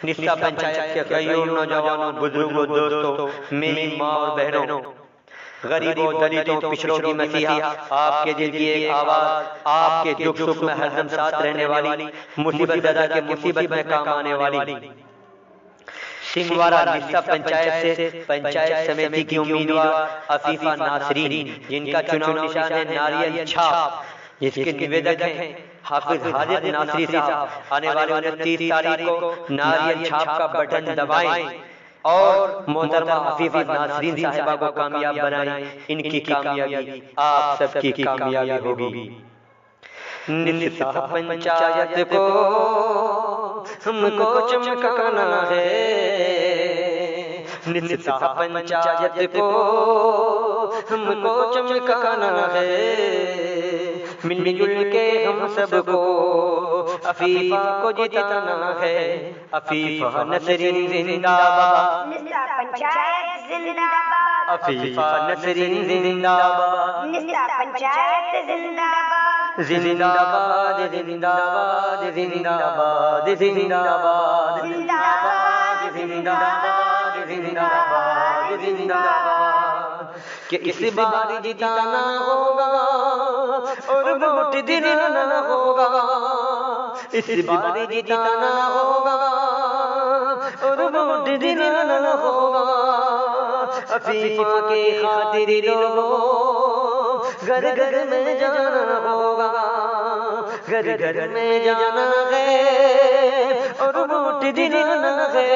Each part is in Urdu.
نسا پنچایت کے قیوم نوجوانوں، بزرگوں، دوستوں، میری ماں اور بہنوں، غریبوں، دلتوں، پچھڑوں کی مسیحا، آپ کے دل کی ایک آواز، آپ کے دکھ سکھ میں ہر دم ساتھ رہنے والی، مصیبت زدہ کے مصیبت میں کام آنے والی، سنگوارا نسا پنچایت سے پنچایت سمیتی کی امیدوار عفیفہ ناصرین، جن کا چناؤ نشان ہے ناریل چھاپ، جس کے نویدک ہیں حافظ حاجت ناصری صاحب۔ آنے والے 29 تاریخ کو ناریل چھاپ کا بٹن دبائیں اور محترمہ عفیفہ ناصرین صاحبہ کو کامیاب بنائیں۔ ان کی کامیابی آپ سب کی کامیابی ہوگی۔ نسا پنچایت کو ہم کو چمکانا ہے، نسا پنچایت کو ہم کو چمکانا ہے، مل جل کے ہم سب کو عفیفہ کو جتانا ہے۔ عفیفہ ناصرین زندہ باد، نسا پنچایت زندہ باد، عفیفہ ناصرین زندہ باد، نسا پنچایت زندہ باد، زندہ باد، زندہ باد، زندہ باد، زندہ باد، زندہ باد، زندہ باد، زندہ باد، زندہ باد، کہ اس بار جتانا ہوگا اور ووٹ دلانا ہوگا، اس بار جتانا ہوگا اور ووٹ دلانا ہوگا، عفیفہ کے خاطر لوگوں گھر گھر میں جانا ہوگا، گھر گھر میں جانا ہے اور ووٹ دلانا ہے،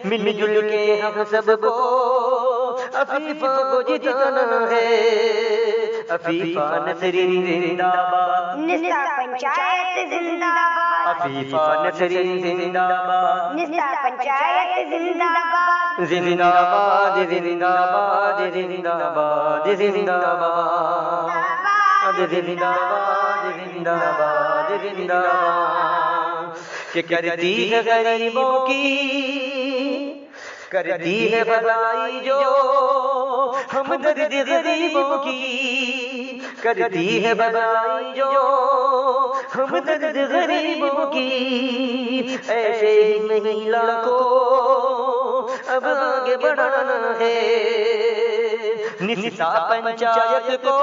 مل جل کے ہم سب کو عفیفہ کو جتانا ہے۔ عفیفہ ناصرین زندہ باد، نسا پنچایت زندہ باد، عفیفہ ناصرین زندہ باد، نسا پنچایت زندہ باد، زندہ باد، زندہ باد، زندہ باد، زندہ باد، زندہ باد، زندہ باد، زندہ باد، کہ کرتی ہے غریبوں کی، کرتی ہے بھلائی جو ہمدرد غریبوں کی، کرتی ہے بھلائی جو ہمدرد غریبوں کی، ایسے ہی مہیلا کو اب آگے بڑھانا ہے۔ نسا پنچایت کو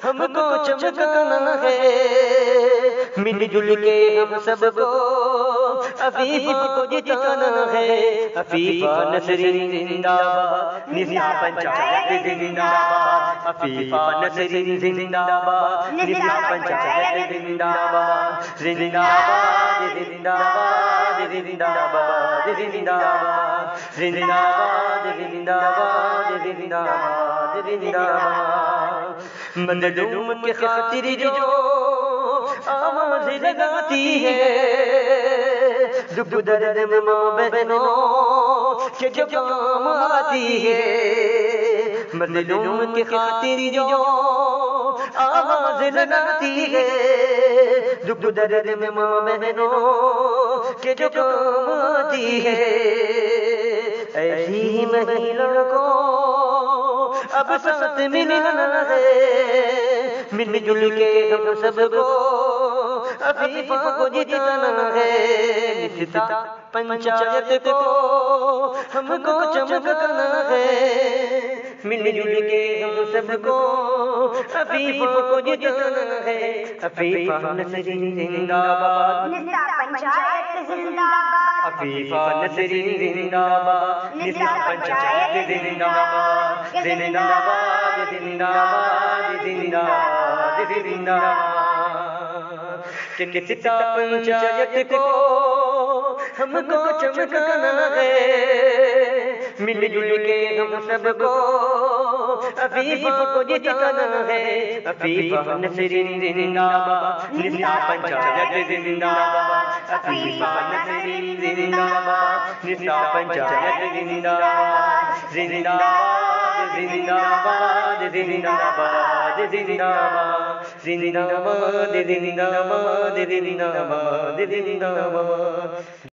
ہم کو چمکانا ہے، مل جل کے ہم سب کو عفیفہ کو جتانا ہے۔ عفیفہ ناصرین زندہ باد، نسا پنچایت زندہ باد، عفیفہ ناصرین زندہ باد، نسا پنچایت زندہ باد، زندہ باد، زندہ باد، زندہ باد، زندہ باد، زندہ باد، زندہ باد، زندہ باد، زندہ باد، مظلوم کی خاطر جو آواز لگاتی ہے، دکھ درد میں ماں بہنوں کے جو کام آتی ہے، مظلوم کی خاطر جو آواز لگاتی ہے، دکھ درد میں ماں بہنوں کے جو کام آتی ہے، ایسی ہی مہیلا کو اب ساتھ ملانا ہے، مل جل کے ہم سب کو عفیفہ کو جتانا ہے۔ نسا پنچایت کو ہم کو چمکانا ہے، مل جل کے ہم سب کو عفیفہ کو جتانا ہے۔ عفیفہ ناصرین زندہ باد، نسا پنچایت زندہ باد، عفیفہ ناصرین زندہ باد، نسا پنچایت زندہ باد، زندہ باد، زندہ باد، زندہ باد، زندہ باد، کہ نسا پنچایت کو ہم کو چمکانا ہے، مل جل کے ہم سب کو عفیفہ کو جتانا ہے۔ عفیفہ ناصرین زندہ باد، نسا پنچایت زندہ باد، عفیفہ ناصرین زندہ باد، نسا پنچایت زندہ باد، زندہ باد، زندہ باد، زندہ باد، زندہ باد، زندہ باد، زندہ باد، زندہ باد، زندہ باد۔